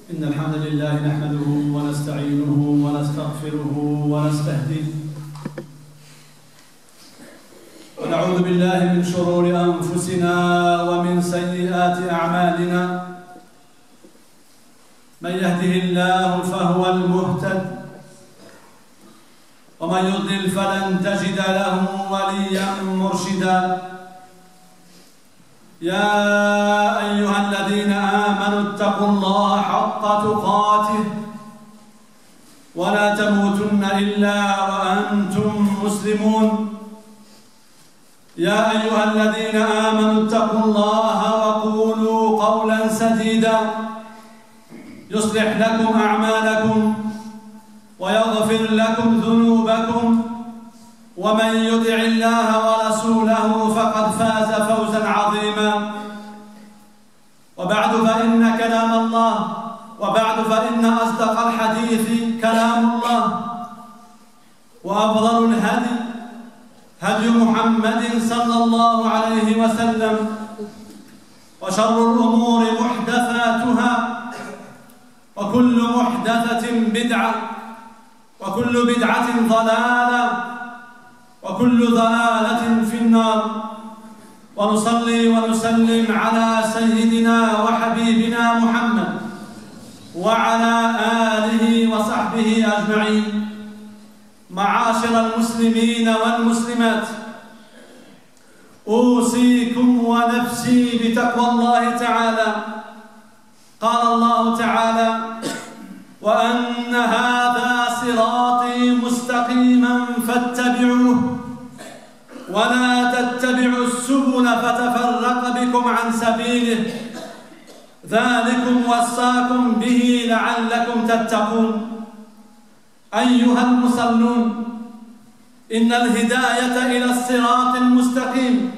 إن الحمد لله نحمده ونستعينه ونستغفره ونستهديه ونعوذ بالله من شرور أنفسنا ومن سيئات أعمالنا. من يهده الله فهو المهتد ومن يضلل فلن تجد له وليا مرشدا. يا أيها الذين آمنوا اتقوا الله حق تقاته ولا تموتن إلا وأنتم مسلمون. يا أيها الذين آمنوا اتقوا الله وقولوا قولا سديدا يصلح لكم أعمالكم ويغفر لكم ذنوبكم، ومن يطع الله ورسوله فقد فاز فوزا عظيما. وبعد فإن أصدق الحديث كلام الله، وأفضل الهدي هدي محمد صلى الله عليه وسلم، وشر الأمور محدثاتها، وكل محدثة بدعة، وكل بدعة ضلالة، وكل ضلالة في النار. ونصلي ونسلم على سيدنا وحبيبنا محمد وعلى آله وصحبه أجمعين. معاشر المسلمين والمسلمات، أوصيكم ونفسي بتقوى الله تعالى. قال الله تعالى: وأن هذا صراطي مستقيما فاتبعوه ولا تتبعوا السبل فتفرق بكم عن سبيله، ذلكم وصاكم به لعلكم تتقون. أيها المصلون، إن الهداية إلى الصراط المستقيم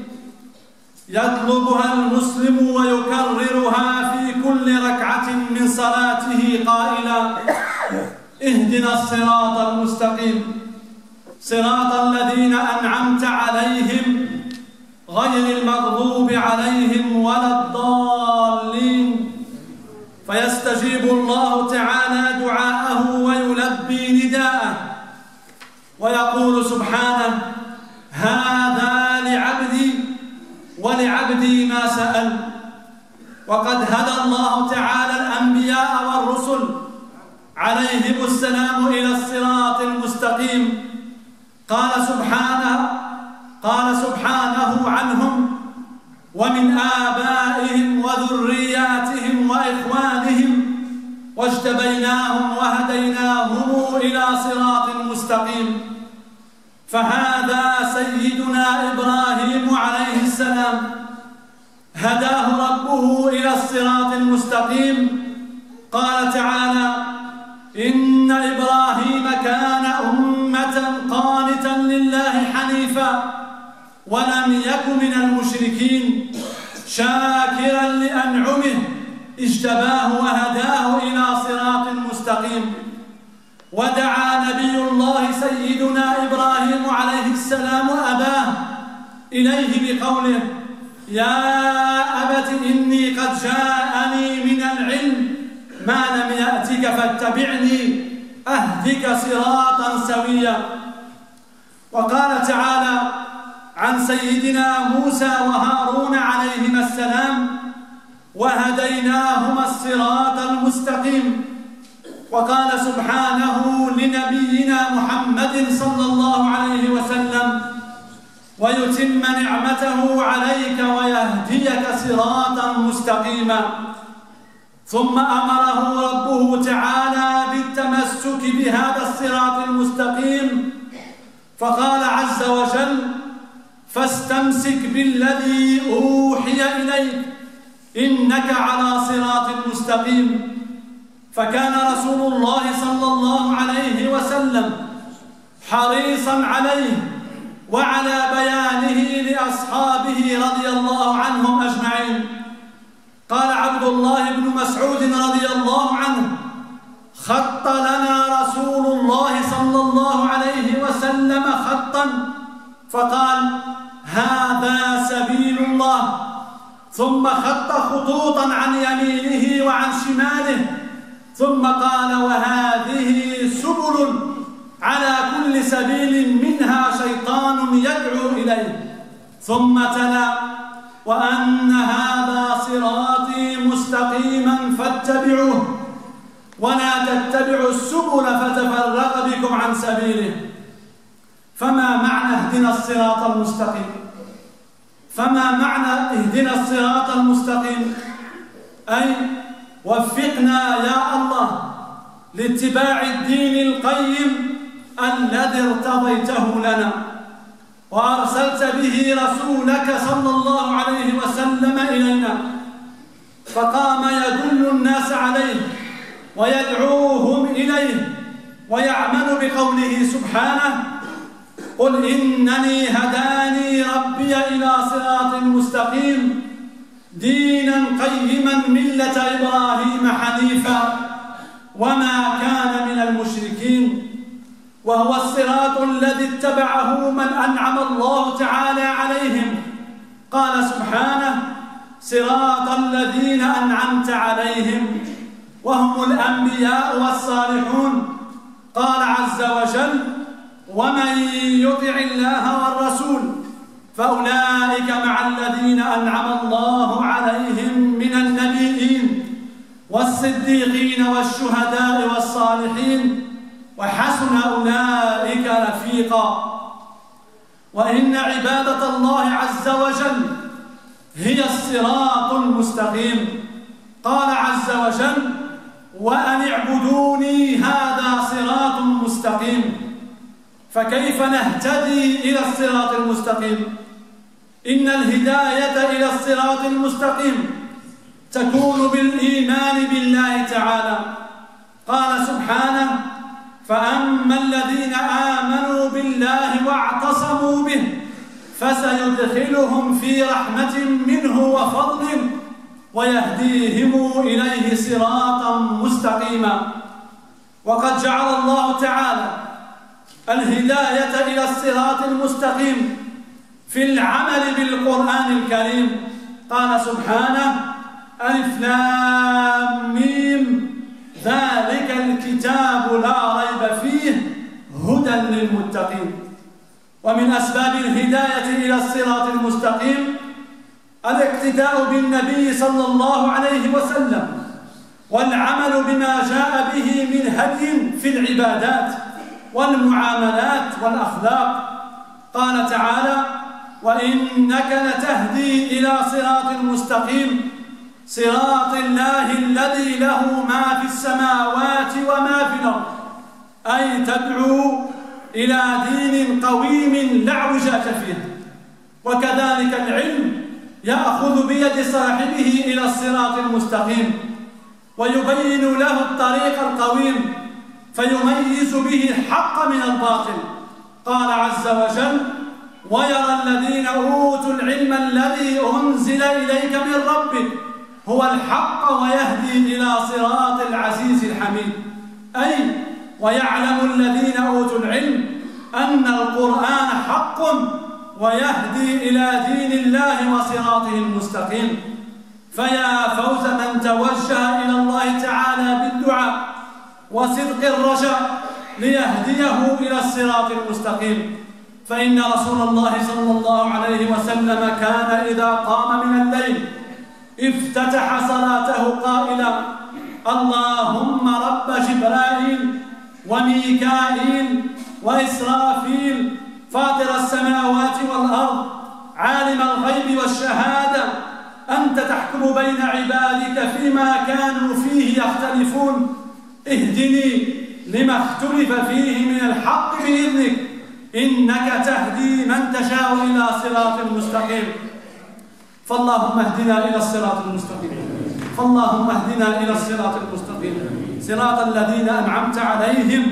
يطلبها المسلم ويكررها في كل ركعة من صلاته قائلا: اهدنا الصراط المستقيم صراط الذين أنعمت عليهم غير المغضوب عليهم ولا الضالين. فيستجيب الله تعالى دعاءه ويلبي نداءه ويقول سبحانه: هذا لعبدي ولعبدي ما سأل. وقد هدى الله تعالى الأنبياء والرسل عليهم السلام إلى الصراط المستقيم. قال سبحانه عنهم: ومن آبائهم وذرياتهم وإخوانهم واجتبيناهم وهديناهم إلى صراط مستقيم. فهذا سيدنا إبراهيم عليه السلام هداه ربه إلى الصراط المستقيم. قال تعالى: إن إبراهيم كان أمة قانتا لله حنيفا ولم يك من المشركين شاكرا لأنعمه اجتباه وهداه إلى صراط مستقيم. ودعا نبي الله سيدنا إبراهيم عليه السلام أباه إليه بقوله: يا أبت إني قد جاءني من العلم ما لم يأتك فاتبعني أهدك صراطا سويا. وقال تعالى عن سيدنا موسى وهارون عليهما السلام: وهديناهما الصراط المستقيم. وقال سبحانه لنبينا محمد صلى الله عليه وسلم: ويتم نعمته عليك ويهديك صراطا مستقيما. ثم أمره ربه تعالى بالتمسك بهذا الصراط المستقيم، فقال عز وجل: فاستمسك بالذي أوحي إليك إنك على صراط مستقيم. فكان رسول الله صلى الله عليه وسلم حريصا عليه وعلى بيانه لأصحابه رضي الله عنهم أجمعين. قال عبد الله بن مسعود رضي الله عنه: خط لنا رسول الله صلى الله عليه وسلم خطا فقال: هذا سبيل الله. ثم خط خطوطا عن يمينه وعن شماله ثم قال وهذه سبل على كل سبيل منها شيطان يدعو إليه. ثم تلا وأن هذا صراطي مستقيما فاتبعوه ولا تتبعوا السبل فتفرق بكم عن سبيله. فما معنى اهدنا الصراط المستقيم؟ فما معنى اهدنا الصراط المستقيم؟ أي وفقنا يا الله لاتباع الدين القيم الذي ارتضيته لنا وأرسلت به رسولك صلى الله عليه وسلم إلينا، فقام يدل الناس عليه ويدعوهم إليه ويعمل بقوله سبحانه قل إنني هداني ربي إلى صراط مستقيم دينا قيما ملة إبراهيم حنيفا وما كان من المشركين، وهو الصراط الذي اتبعه من أنعم الله تعالى عليهم. قال سبحانه صراط الذين أنعمت عليهم وهم الأنبياء والصالحون. قال عز وجل ومن يطع الله والرسول فأولئك مع الذين أنعم الله عليهم من النبيين والصديقين والشهداء والصالحين وحسن أولئك رفيقا. وإن عبادة الله عز وجل هي الصراط المستقيم. قال عز وجل وأن اعبدوني هذا صراط مستقيم. فكيف نهتدي إلى الصراط المستقيم؟ إن الهداية إلى الصراط المستقيم تكون بالإيمان بالله تعالى. قال سبحانه فأما الذين آمنوا بالله واعتصموا به فسيدخلهم في رحمة منه وفضل ويهديهم إليه صراطا مستقيما. وقد جعل الله تعالى الهداية إلى الصراط المستقيم في العمل بالقرآن الكريم. قال سبحانه ألف لام ميم ذلك الكتاب لا ريب فيه هدى للمتقين. ومن أسباب الهداية إلى الصراط المستقيم الاقتداء بالنبي صلى الله عليه وسلم والعمل بما جاء به من هدي في العبادات والمعاملات والأخلاق. قال تعالى وإنك لتهدي إلى صراط مستقيم صراط الله الذي له ما في السماوات وما في الأرض، أي تدعو إلى دين قويم لا اعوجاج فيه. وكذلك العلم يأخذ بيد صاحبه إلى الصراط المستقيم ويبين له الطريق القويم فيميز به الحق من الباطل. قال عز وجل ويرى الذين أوتوا العلم الذي أنزل إليك من ربك هو الحق ويهدي إلى صراط العزيز الحميد، أي ويعلم الذين أوتوا العلم أن القرآن حق ويهدي إلى دين الله وصراطه المستقيم. فيا فوز من توجه إلى الله تعالى بالدعاء وصدق الرجاء ليهديه إلى الصراط المستقيم. فإن رسول الله صلى الله عليه وسلم كان إذا قام من الليل افتتح صلاته قائلا اللهم رب جبرائيل وميكائيل وإسرافيل فاطر السماوات والأرض عالم الغيب والشهادة أنت تحكم بين عبادك فيما كانوا فيه يختلفون اهدني لما اختلف فيه من الحق بإذنك إنك تهدي من تشاء إلى صراط مستقيم. فاللهم اهدنا إلى الصراط المستقيم. فاللهم اهدنا إلى الصراط المستقيم صراط الذين أنعمت عليهم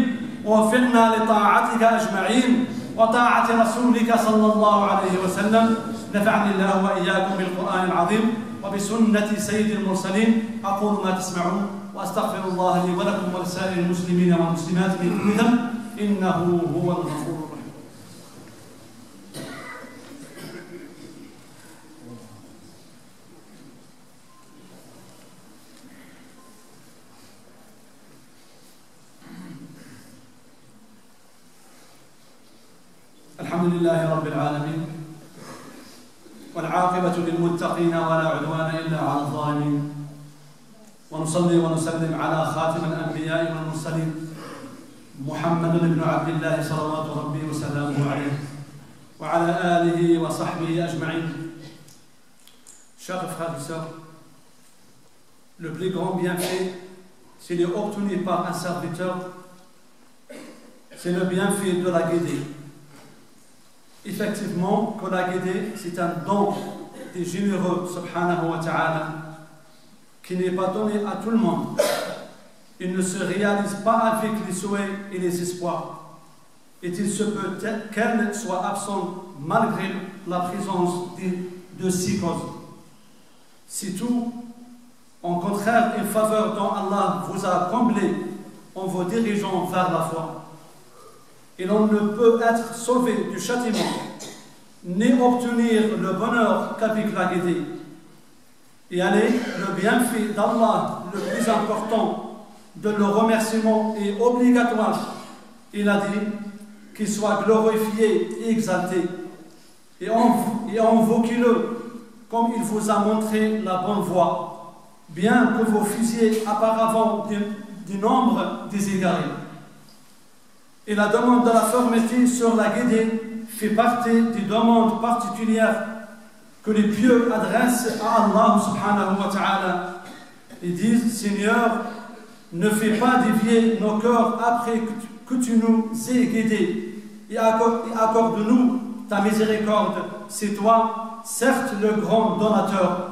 ووفقنا لطاعتك أجمعين وطاعة رسولك صلى الله عليه وسلم. نفعني الله وإياكم بالقرآن العظيم وبسنة سيد المرسلين. أقول ما تسمعون وأستغفر الله لي ولكم ولسائر المسلمين والمسلمات من كل ذنب إنه هو الغفور الرحيم. لله رب العالمين والعاقبة للمتقين ولا عدوان إلا على الظالمين ونصلي ونسلم على خاتم الأنبياء والمرسلين محمد بن عبد الله صلوات ربي وسلامه عليه وعلى آله وصحبه أجمعين. Chers frères et sœurs, le plus grand bienfait, s'il est obtenu par un serviteur, c'est le bienfait de la guédée. Effectivement, que la guédée, c'est un don des généreux, subhanahu wa ta'ala, qui n'est pas donné à tout le monde. Il ne se réalise pas avec les souhaits et les espoirs. Et il se peut qu'elle soit absente malgré la présence de six causes. C'est tout, en contraire, une faveur dont Allah vous a comblé en vous dirigeant vers la foi. Et l'on ne peut être sauvé du châtiment, ni obtenir le bonheur qu'avec la guédée. Et allez, le bienfait d'Allah, le plus important, de le remerciement est obligatoire. Il a dit qu'il soit glorifié et exalté. Et invoquez-le comme il vous a montré la bonne voie, bien que vous fussiez auparavant du nombre des égarés. Et la demande de la fermeté sur la guédée fait partie des demandes particulières que les pieux adressent à Allah subhanahu wa ta'ala. Ils disent: Seigneur, ne fais pas dévier nos cœurs après que tu nous aies guidés et accorde-nous ta miséricorde. C'est toi, certes, le grand donateur.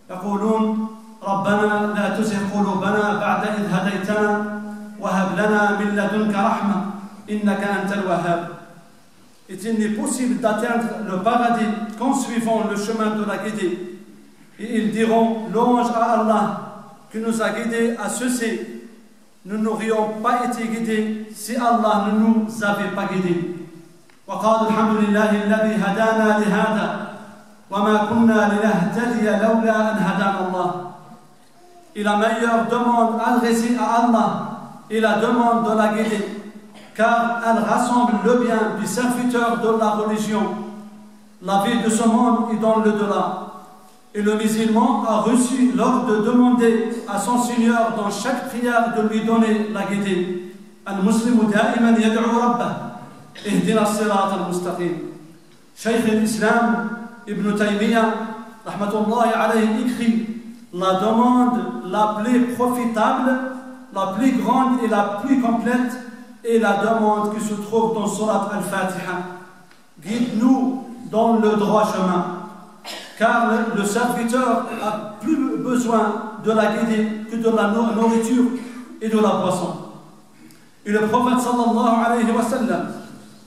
يقولون ربنا لا تزغ قلوبنا بعد إذ هديتنا وهب لنا من لدنك رحمة إنك أنت الوهاب. Et il n'est possible d'atteindre le paradis qu'en suivant le chemin de la guédée. Et ils diront: louange à Allah qui nous a guidés à ceci. Nous n'aurions pas été guidés si Allah ne nous avait pas guidés. وقال الحمد لله الذي هدانا لهذا وما كنا لنهتدي لولا أن هدانا الله. Et la meilleure demande adressée à Allah est la demande de la guédée, car elle rassemble le bien du serviteur de la religion, la vie de ce monde et dans le delà. Et le musulman a reçu l'ordre de demander à son Seigneur dans chaque prière de lui donner la guédée. Al-Muslimu da'iman yad'u rabbah ihdina as-sirata al-mustaqim. Cheikh al-Islam Ibn Taymiyyah rahmatullahi alayhi écrit: la demande la plus profitable, la plus grande et la plus complète est la demande qui se trouve dans Surat Al-Fatiha. Guide-nous dans le droit chemin, car le serviteur a plus besoin de la guidée que de la nourriture et de la boisson. Et le prophète sallallahu alayhi wa sallam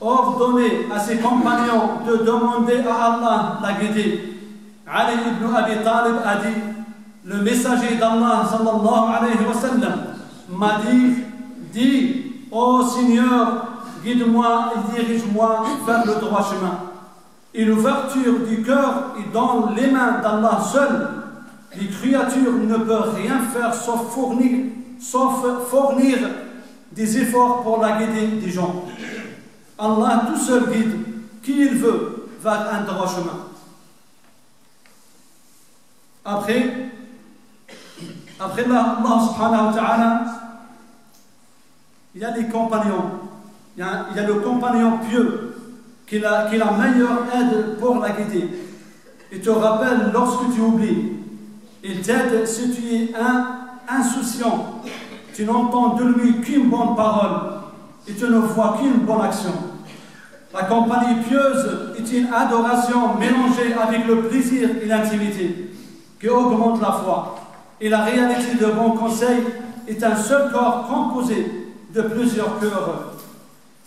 ordonnait à ses compagnons de demander à Allah la guidée. Ali ibn Abi Talib a dit: le messager d'Allah sallallahu alayhi wa sallam m'a dit: ô Seigneur, guide-moi et dirige-moi vers le droit chemin. Et l'ouverture du cœur est dans les mains d'Allah seul. Les créatures ne peuvent rien faire sauf fournir des efforts pour la guider des gens. Allah tout seul guide qui il veut vers un droit chemin. Après Allah subhanahu wa ta'ala, il y a les compagnons. Il y a le compagnon pieux qui est la meilleure aide pour la guider. Il te rappelle lorsque tu oublies. Il t'aide si tu es insouciant. Tu n'entends de lui qu'une bonne parole et tu ne vois qu'une bonne action. La compagnie pieuse est une adoration mélangée avec le plaisir et l'intimité qui augmente la foi. Et la réalité de bon conseil est un seul corps composé de plusieurs cœurs.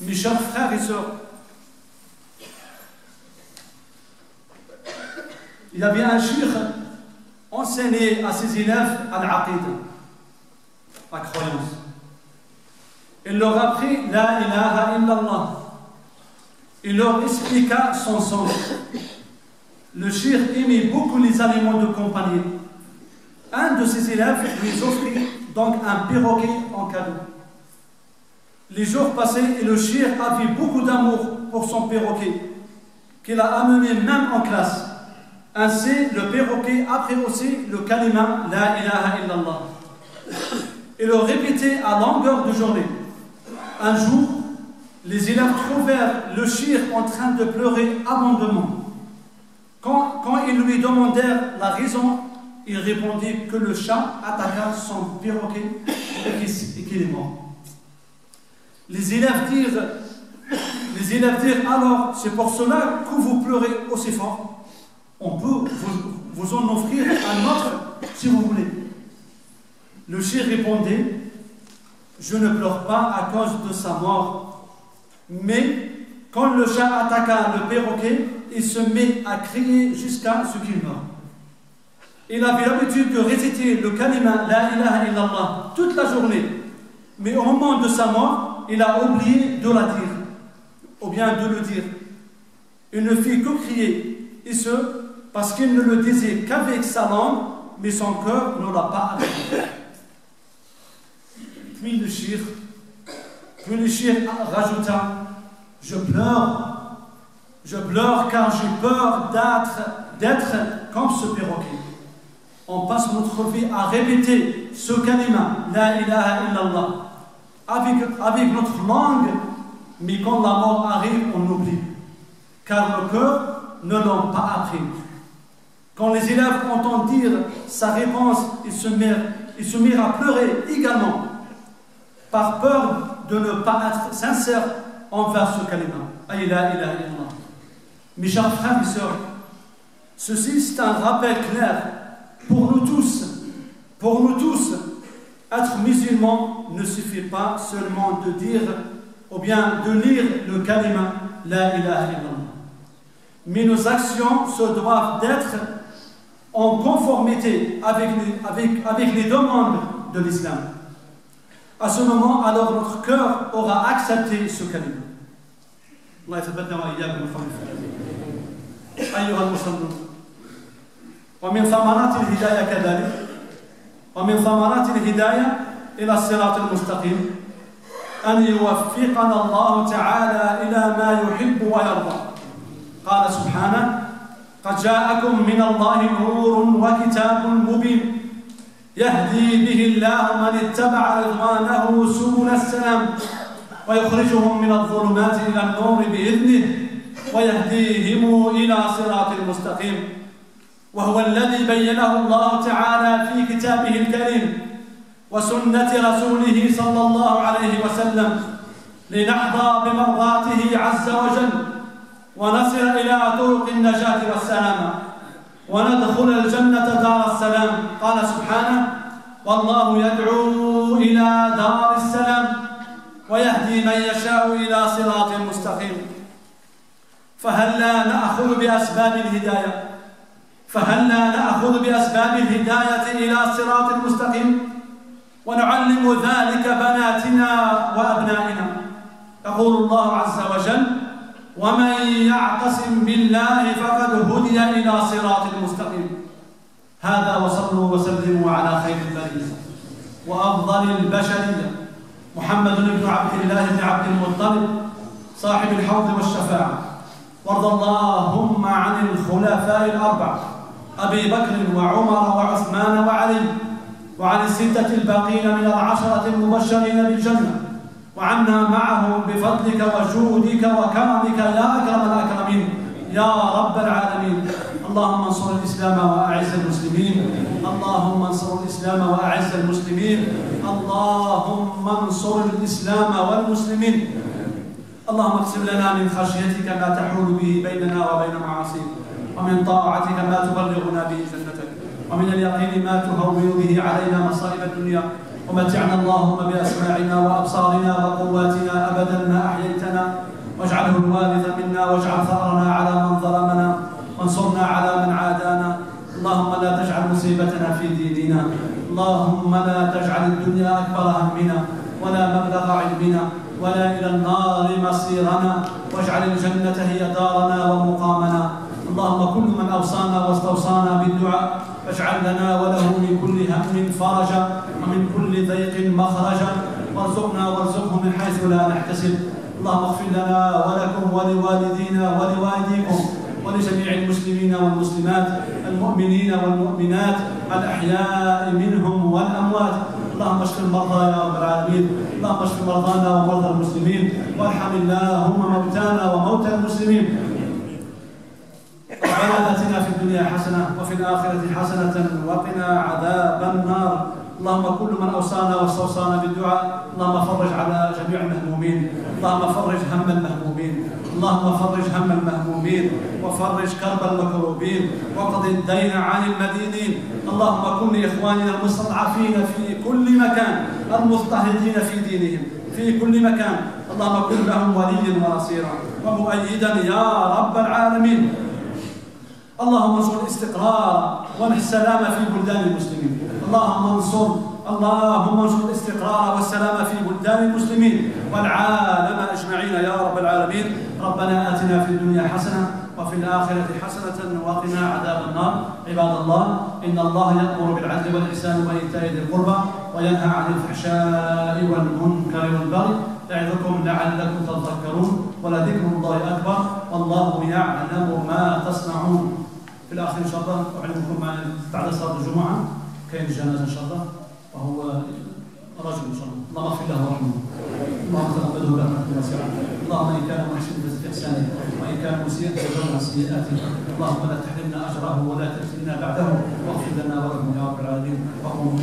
Mes chers frères et sœurs, il y avait un cheikh enseigné à ses élèves al-aqid, la croyance. Il leur a appris la ilaha illallah. Il leur expliqua son sens. Le cheikh aimait beaucoup les animaux de compagnie. Un de ses élèves lui offrit donc un perroquet en cadeau. Les jours passaient et le cheikh avait beaucoup d'amour pour son perroquet. qu'il a amené même en classe. Ainsi, le perroquet après aussi le kalima La ilaha illallah. Et le répétait à longueur de journée. Un jour, les élèves trouvèrent le shir en train de pleurer abondamment. Quand ils lui demandèrent la raison, il répondit que le chat attaqua son perroquet et qu'il est mort. Les élèves dirent alors, c'est pour cela que vous pleurez aussi fort. On peut vous en offrir un autre si vous voulez. Le shir répondait, je ne pleure pas à cause de sa mort, mais quand le chat attaqua le perroquet, il se met à crier jusqu'à ce qu'il meure. Il avait l'habitude de réciter le kalima La ilaha illallah toute la journée, mais au moment de sa mort, il a oublié de la dire, ou bien de le dire. Il ne fit que crier, et ce, parce qu'il ne le disait qu'avec sa langue, mais son cœur ne l'a pas appris. Puis le shir rajouta, je pleure car j'ai peur d'être comme ce perroquet. On passe notre vie à répéter ce kalima, La ilaha illallah, avec notre langue, mais quand la mort arrive, on oublie, car le cœur ne l'a pas appris. Quand les élèves entendent dire sa réponse, ils se mirent à pleurer également, par peur de ne pas être sincères envers ce kalima, La ilaha illallah. Mes chers frères et sœurs, ceci c'est un rappel clair pour nous tous, être musulmans ne suffit pas seulement de dire ou bien de lire le kalima La ilaha illallah. Mais nos actions se doivent d'être en conformité avec les demandes de l'islam. À ce moment, alors notre cœur aura accepté ce kalima. Allah يثبتنا وإياكم أيها المصلون. ومن ثمرات الهداية كذلك، ومن ثمرات الهداية إلى الصراط المستقيم أن يوفقنا الله تعالى إلى ما يحب ويرضى. قال سبحانه: قد جاءكم من الله نور وكتاب مبين يهدي به الله من اتبع رضوانه سبل السلام ويخرجهم من الظلمات إلى النور بإذنه ويهديهم إلى صراط المستقيم. وهو الذي بينه الله تعالى في كتابه الكريم وسنة رسوله صلى الله عليه وسلم لنحظى بمرضاته عز وجل ونصل إلى طرق النجاة والسلامة وندخل الجنة دار السلام. قال سبحانه: والله يدعو إلى دار السلام ويهدي من يشاء إلى صراط مستقيم. فهلا نأخذ بأسباب الهداية إلى الصراط المستقيم ونعلم ذلك بناتنا وأبنائنا. يقول الله عز وجل: ومن يعتصم بالله فقد هدي إلى صراط مستقيم. هذا وصلوا وسلموا على خير البرية وأفضل البشرية محمد بن عبد الله بن عبد المطلب صاحب الحوض والشفاعة. وارض اللهم عن الخلفاء الأربعة أبي بكر وعمر وعثمان وعلي وعن الستة الباقين من العشرة المبشرين بالجنة وعنا معهم بفضلك وجودك وكرمك يا أكرم الأكرمين يا رب العالمين. اللهم انصر الإسلام وأعز المسلمين. اللهم انصر الإسلام وأعز المسلمين. اللهم انصر الإسلام والمسلمين. اللهم اقسم لنا من خشيتك ما تحول به بيننا وبين معاصيك ومن طاعتك ما تبلغنا به جنتك ومن اليقين ما تهون به علينا مصائب الدنيا ومتعنا اللهم بأسماعنا وأبصارنا وقواتنا أبدا ما أحييتنا واجعله الوارث منا واجعل ثأرنا على من ظلمنا وانصرنا على من عادانا. اللهم لا تجعل مصيبتنا في ديننا. اللهم لا تجعل الدنيا أكبر همنا ولا مبلغ علمنا ولا إلى النار مصيرنا واجعل الجنة هي دارنا ومقامنا. اللهم كل من أوصانا واستوصانا بالدعاء فاجعل لنا وله من كل هم فرجا ومن كل ضيق مخرجا وارزقنا وارزقه من حيث لا نحتسب. اللهم اغفر لنا ولكم ولوالدينا ولوالديكم ولجميع المسلمين والمسلمات المؤمنين والمؤمنات الأحياء منهم والأموات. اللهم اشف المرضى يا رب العالمين، اللهم اشف مرضانا ومرضى المسلمين، وارحم اللهم موتانا وموتى المسلمين. ربنا آتنا في الدنيا حسنة وفي الآخرة حسنة وقنا عذاب النار. اللهم كل من أوصانا واستوصانا بالدعاء اللهم فرج على جميع المهمومين، اللهم فرج هم المهمومين، اللهم فرج هم المهمومين وفرج كرب المكروبين واقض الدين عن المدينين. اللهم كن لإخواننا المستضعفين في كل مكان المضطهدين في دينهم في كل مكان، اللهم كن لهم وليا ونصيرا ومؤيدا يا رب العالمين. اللهم انصر الاستقرار والسلام في بلدان المسلمين، اللهم انصر الاستقرار والسلام في بلدان المسلمين والعالم اجمعين يا رب العالمين. ربنا آتنا في الدنيا حسنة وفي الآخرة حسنة وقنا عذاب النار. عباد الله، إن الله يأمر بالعدل والإحسان وإيتاء ذي القربى وينهى عن الفحشاء والمنكر والبغي يعظكم لعلكم تذكرون، ولذكر الله أكبر والله يعلم ما تصنعون. في الآخر إن شاء الله أعلمكم بعد صلاة الجمعة كاين الجنازة إن شاء الله، وهو رجل إن شاء الله. اللهم اغفر له وارحمه، اللهم تقبله برحمتك واسعة. اللهم إن كان محسنا فزد إحسانه، وإن كان مسيئا فزد سيئاته. اللهم لا تحرمنا أجره ولا تفتنا بعده، واغفر لنا ولهم يا رب العالمين.